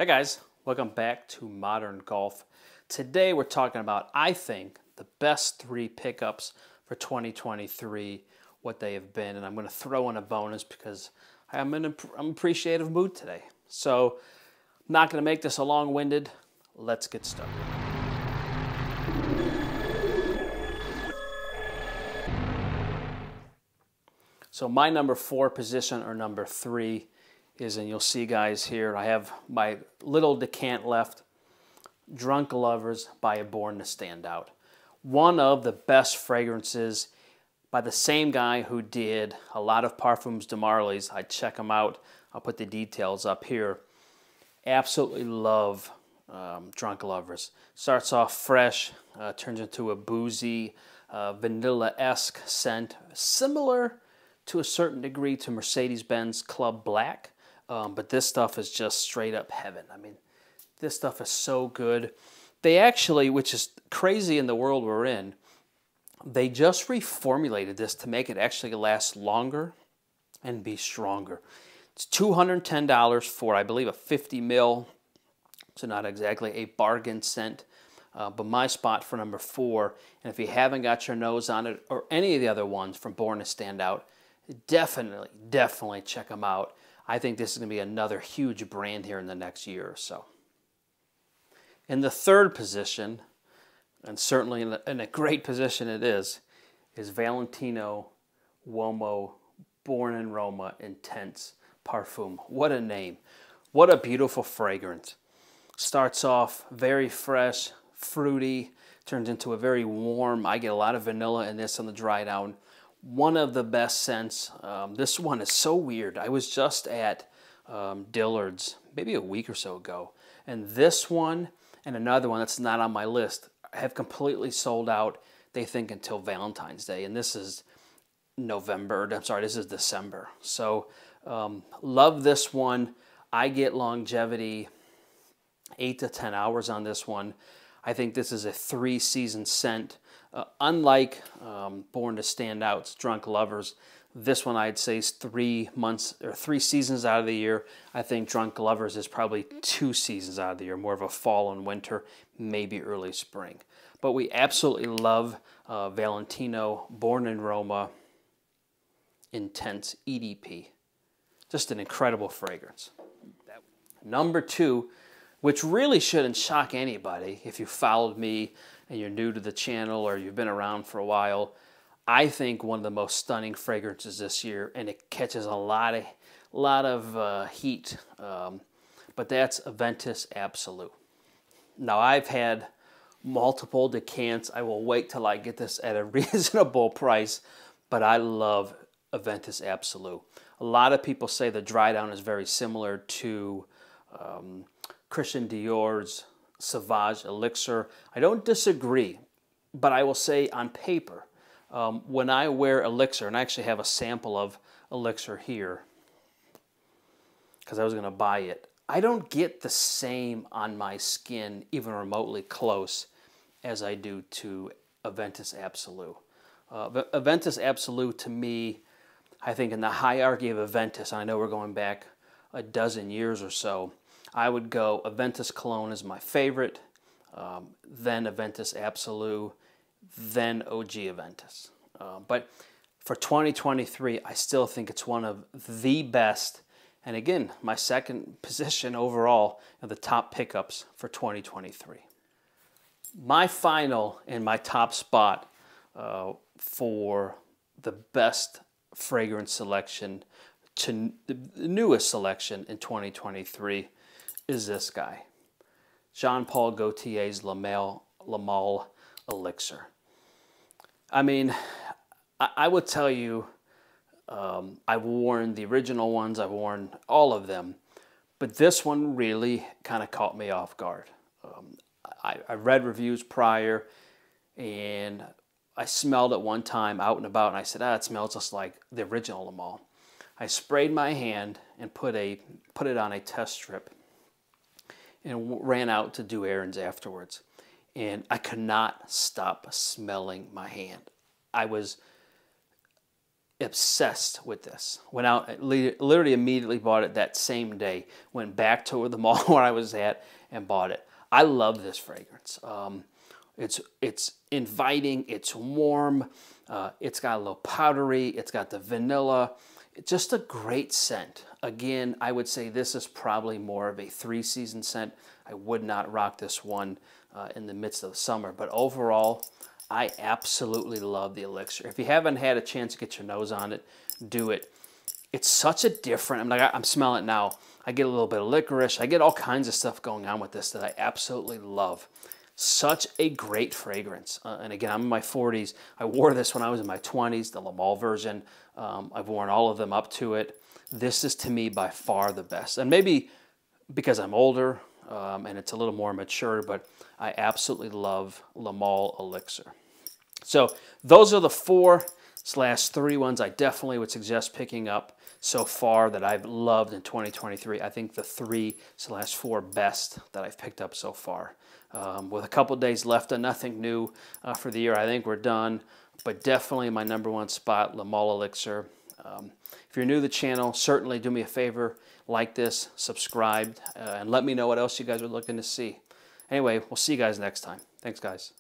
Hey guys, welcome back to Modern Golf. Today we're talking about, I think, the best three pickups for 2023, what they have been, and I'm going to throw in a bonus because I'm in an appreciative mood today. So I'm not going to make this a long-winded. Let's get started. So my number 4 position, or number 3, is, and you'll see guys here, I have my little decant left, Drunk Lovers by Born to Stand Out. One of the best fragrances by the same guy who did a lot of Parfums de Marly's. I'd check them out. I'll put the details up here. Absolutely love Drunk Lovers. Starts off fresh, turns into a boozy, vanilla-esque scent, similar to a certain degree to Mercedes-Benz Club Black. But this stuff is just straight up heaven. I mean, this stuff is so good. They actually, which is crazy in the world we're in, they just reformulated this to make it actually last longer and be stronger. It's $210 for, I believe, a 50 mil. So not exactly a bargain scent. But my spot for number 4, and if you haven't got your nose on it, or any of the other ones from Born to Stand Out, definitely check them out. I think this is going to be another huge brand here in the next year or so. In the third position, and certainly in a great position it is Valentino Uomo Born in Roma Intense Parfum. What a name. What a beautiful fragrance. Starts off very fresh, fruity, turns into a very warm. I get a lot of vanilla in this on the dry down. One of the best scents. This one is so weird. I was just at Dillard's maybe a week or so ago, and this one and another one that's not on my list have completely sold out, they think, until Valentine's Day, and this is this is December. So love this one. I get longevity, 8 to 10 hours on this one. I think this is a 3-season scent. Unlike Born to Stand Out's Drunk Lovers, this one I'd say is 3 months or 3 seasons out of the year. I think Drunk Lovers is probably 2 seasons out of the year, more of a fall and winter, maybe early spring. But we absolutely love Valentino Born in Roma Intense EDP. Just an incredible fragrance. Number 2, which really shouldn't shock anybody if you followed me and you're new to the channel or you've been around for a while. I think one of the most stunning fragrances this year, and it catches a lot of heat, but that's Aventus Absolute. Now, I've had multiple decants. I will wait till I get this at a reasonable price, but I love Aventus Absolute. A lot of people say the dry down is very similar to Christian Dior's Sauvage Elixir. I don't disagree, but I will say on paper, when I wear Elixir, and I actually have a sample of Elixir here because I was going to buy it, I don't get the same on my skin, even remotely close, as I do to Aventus Absolute. Aventus Absolute, to me, I think in the hierarchy of Aventus, and I know we're going back a dozen years or so, I would go Aventus Cologne is my favorite, then Aventus Absolute, then OG Aventus. But for 2023, I still think it's one of the best, and again, my second position overall of the top pickups for 2023. My final and my top spot for the best fragrance selection, to the newest selection in 2023, is this guy, Jean-Paul Gaultier's Lamal Elixir. I mean, I would tell you, I've worn the original ones, I've worn all of them, but this one really kind of caught me off guard. I read reviews prior, and I smelled it one time out and about, and I said, it smells just like the original Lamal. I sprayed my hand and put it on a test strip and ran out to do errands afterwards. And I could not stop smelling my hand. I was obsessed with this. Went out, literally immediately bought it that same day. Went back to the mall where I was at and bought it. I love this fragrance. It's inviting, it's warm, it's got a little powdery, it's got the vanilla. It's just a great scent. Again, I would say this is probably more of a 3-season scent. I would not rock this one in the midst of the summer, but overall, I absolutely love the Elixir. If you haven't had a chance to get your nose on it, do it. It's such a different, I'm smelling it now. I get a little bit of licorice. I get all kinds of stuff going on with this that I absolutely love. Such a great fragrance. And again, I'm in my 40s. I wore this when I was in my 20s, the Lamal version. I've worn all of them up to it. This is, to me, by far the best. And maybe because I'm older and it's a little more mature, but I absolutely love Lamal Elixir. So those are the 4/3 ones I definitely would suggest picking up so far that I've loved in 2023. I think the 3/4 best that I've picked up so far. With a couple days left and nothing new for the year, I think we're done. But definitely my #1 spot, Lamal Elixir. If you're new to the channel, certainly do me a favor, like this, subscribe, and let me know what else you guys are looking to see. Anyway, we'll see you guys next time. Thanks, guys.